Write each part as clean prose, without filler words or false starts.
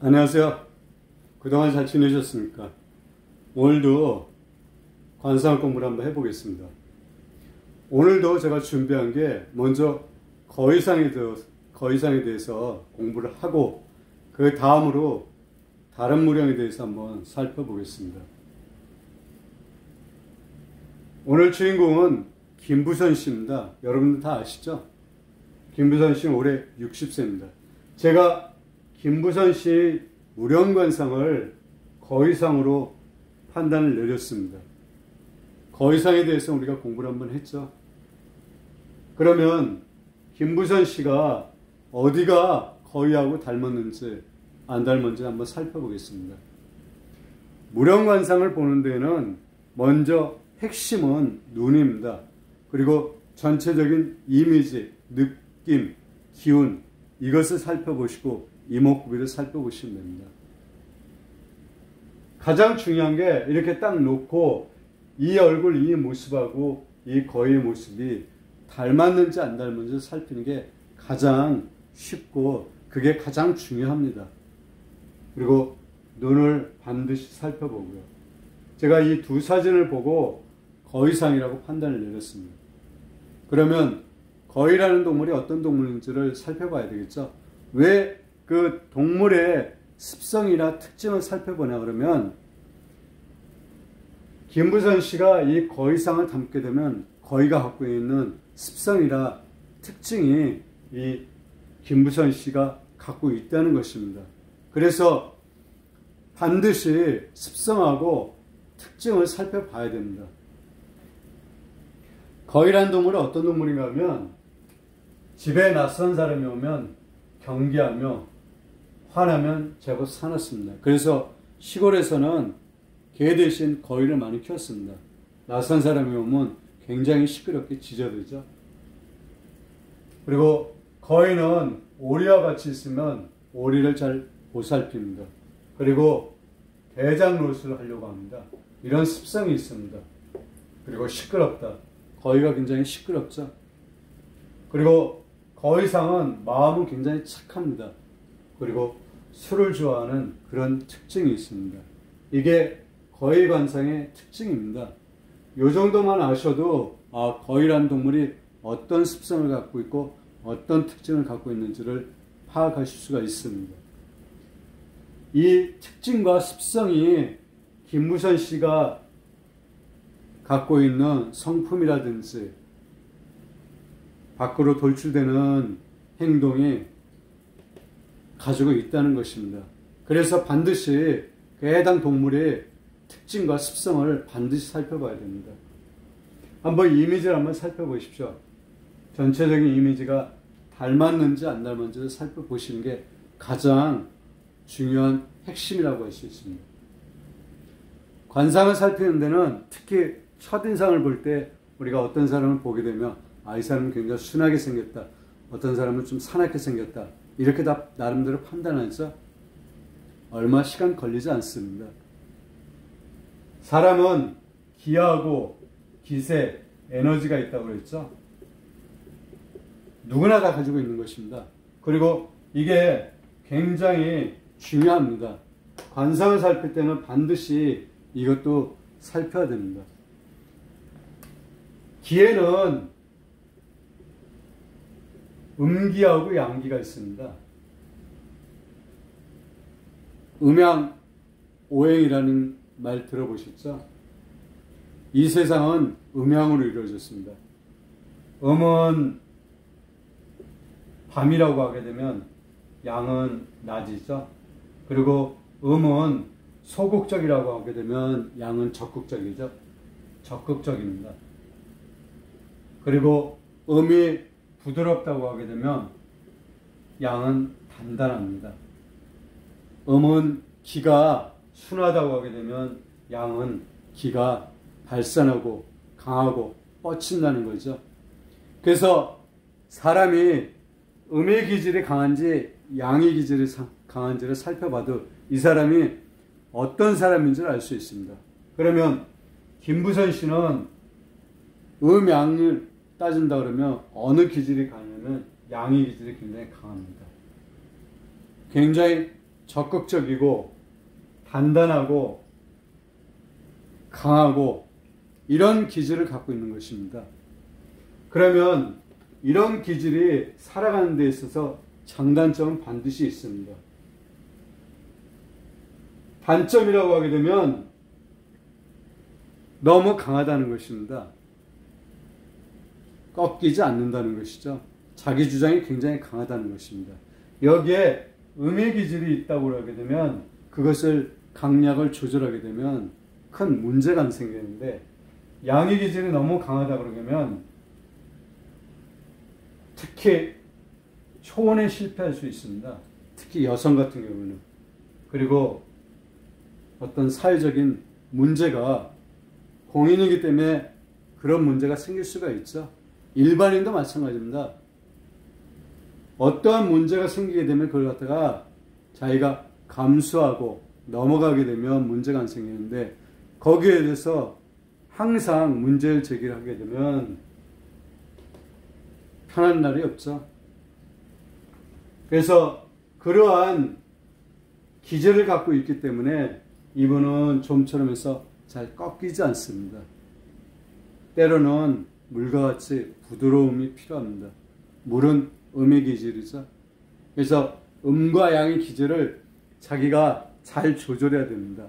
안녕하세요. 그동안 잘 지내셨습니까? 오늘도 관상학 공부를 한번 해보겠습니다. 오늘도 제가 준비한 게 먼저 거의상에 대해서 공부를 하고 그 다음으로 다른 무령에 대해서 한번 살펴보겠습니다. 오늘 주인공은 김부선 씨입니다. 여러분들 다 아시죠? 김부선 씨는 올해 60세입니다. 제가 김부선 씨 무령관상을 거의상으로 판단을 내렸습니다. 거의상에 대해서 우리가 공부를 한번 했죠. 그러면 김부선 씨가 어디가 거의하고 닮았는지 안 닮았는지 한번 살펴보겠습니다. 무령관상을 보는 데는 먼저 핵심은 눈입니다. 그리고 전체적인 이미지, 느낌, 기운 이것을 살펴보시고 이목구비를 살펴보시면 됩니다. 가장 중요한 게 이렇게 딱 놓고 이 얼굴, 이 모습하고 이 거의 모습이 닮았는지 안 닮았는지 살피는 게 가장 쉽고 그게 가장 중요합니다. 그리고 눈을 반드시 살펴보고요. 제가 이 두 사진을 보고 거의상이라고 판단을 내렸습니다. 그러면 거의라는 동물이 어떤 동물인지를 살펴봐야 되겠죠. 왜 그 동물의 습성이나 특징을 살펴보냐 그러면 김부선 씨가 이 거의상을 담게 되면 거의가 갖고 있는 습성이나 특징이 이 김부선 씨가 갖고 있다는 것입니다. 그래서 반드시 습성하고 특징을 살펴봐야 됩니다. 거의라는 동물은 어떤 동물인가 하면 집에 낯선 사람이 오면 경계하며 화나면 제법 사납습니다. 그래서 시골에서는 개 대신 거의를 많이 키웠습니다. 낯선 사람이 오면 굉장히 시끄럽게 짖어대죠. 그리고 거의는 오리와 같이 있으면 오리를 잘 보살핍니다. 그리고 대장 노릇을 하려고 합니다. 이런 습성이 있습니다. 그리고 시끄럽다. 거의가 굉장히 시끄럽죠. 그리고 거의상은 마음은 굉장히 착합니다. 그리고 술을 좋아하는 그런 특징이 있습니다. 이게 거의관상의 특징입니다. 이 정도만 아셔도 거의라는 동물이 어떤 습성을 갖고 있고 어떤 특징을 갖고 있는지를 파악하실 수가 있습니다. 이 특징과 습성이 김부선 씨가 갖고 있는 성품이라든지 밖으로 돌출되는 행동이 가지고 있다는 것입니다. 그래서 반드시 그 해당 동물의 특징과 습성을 반드시 살펴봐야 됩니다. 한번 이미지를 한번 살펴보십시오. 전체적인 이미지가 닮았는지 안 닮았는지를 살펴보시는 게 가장 중요한 핵심이라고 할 수 있습니다. 관상을 살피는 데는 특히 첫인상을 볼 때 우리가 어떤 사람을 보게 되면 이 사람은 굉장히 순하게 생겼다. 어떤 사람은 좀 사납게 생겼다. 이렇게 다 나름대로 판단하죠. 얼마 시간 걸리지 않습니다. 사람은 기하고 기세, 에너지가 있다고 그랬죠. 누구나 다 가지고 있는 것입니다. 그리고 이게 굉장히 중요합니다. 관상을 살필 때는 반드시 이것도 살펴야 됩니다. 기에는 음기하고 양기가 있습니다. 음양 오행이라는 말 들어보셨죠? 이 세상은 음양으로 이루어졌습니다. 음은 밤이라고 하게 되면 양은 낮이죠. 그리고 음은 소극적이라고 하게 되면 양은 적극적이죠. 적극적입니다. 그리고 음이 부드럽다고 하게 되면 양은 단단합니다. 음은 기가 순하다고 하게 되면 양은 기가 발산하고 강하고 뻗친다는 거죠. 그래서 사람이 음의 기질이 강한지 양의 기질이 강한지를 살펴봐도 이 사람이 어떤 사람인지를 알 수 있습니다. 그러면 김부선 씨는 음양을 따진다 그러면 어느 기질이 강하냐면 양의 기질이 굉장히 강합니다. 굉장히 적극적이고 단단하고 강하고 이런 기질을 갖고 있는 것입니다. 그러면 이런 기질이 살아가는 데 있어서 장단점은 반드시 있습니다. 단점이라고 하게 되면 너무 강하다는 것입니다. 꺾이지 않는다는 것이죠. 자기 주장이 굉장히 강하다는 것입니다. 여기에 음의 기질이 있다고 하게 되면 그것을 강약을 조절하게 되면 큰 문제가 생기는데, 양의 기질이 너무 강하다 그러면 특히 초혼에 실패할 수 있습니다. 특히 여성 같은 경우는. 그리고 어떤 사회적인 문제가 공인이기 때문에 그런 문제가 생길 수가 있죠. 일반인도 마찬가지입니다. 어떠한 문제가 생기게 되면 그걸 갖다가 자기가 감수하고 넘어가게 되면 문제가 안 생기는데, 거기에 대해서 항상 문제를 제기를 하게 되면 편한 날이 없죠. 그래서 그러한 기질을 갖고 있기 때문에 이분은 좀처럼 해서 잘 꺾이지 않습니다. 때로는 물과 같이 부드러움이 필요합니다. 물은 음의 기질이죠. 그래서 음과 양의 기질을 자기가 잘 조절해야 됩니다.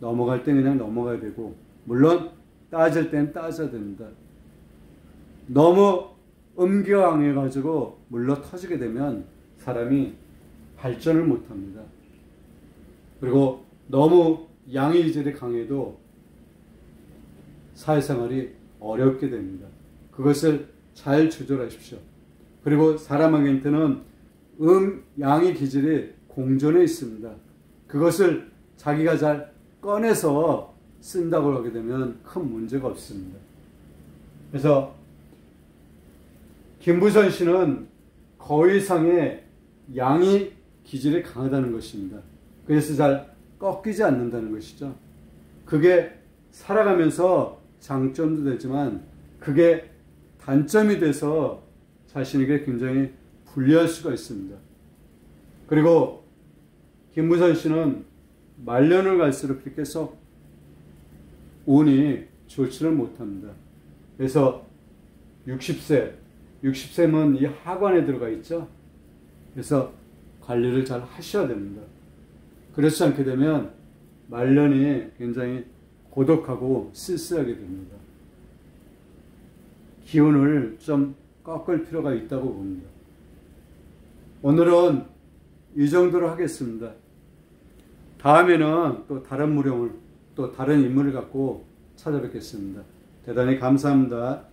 넘어갈 땐 그냥 넘어가야 되고, 물론 따질 땐 따져야 됩니다. 너무 음기가 강해가지고 물러 터지게 되면 사람이 발전을 못합니다. 그리고 너무 양의 기질이 강해도 사회생활이 어렵게 됩니다. 그것을 잘 조절하십시오. 그리고 사람에게는 양의 기질이 공존해 있습니다. 그것을 자기가 잘 꺼내서 쓴다고 하게 되면 큰 문제가 없습니다. 그래서 김부선 씨는 거의 이상의 양의 기질이 강하다는 것입니다. 그래서 잘 꺾이지 않는다는 것이죠. 그게 살아가면서 장점도 되지만 그게 단점이 돼서 자신에게 굉장히 불리할 수가 있습니다. 그리고 김부선 씨는 말년을 갈수록 그렇게 썩 운이 좋지를 못합니다. 그래서 60세면 이 하관에 들어가 있죠. 그래서 관리를 잘 하셔야 됩니다. 그렇지 않게 되면 말년이 굉장히 고독하고 쓸쓸하게 됩니다. 기운을 좀 꺾을 필요가 있다고 봅니다. 오늘은 이 정도로 하겠습니다. 다음에는 또 다른 무령을, 또 다른 인물을 갖고 찾아뵙겠습니다. 대단히 감사합니다.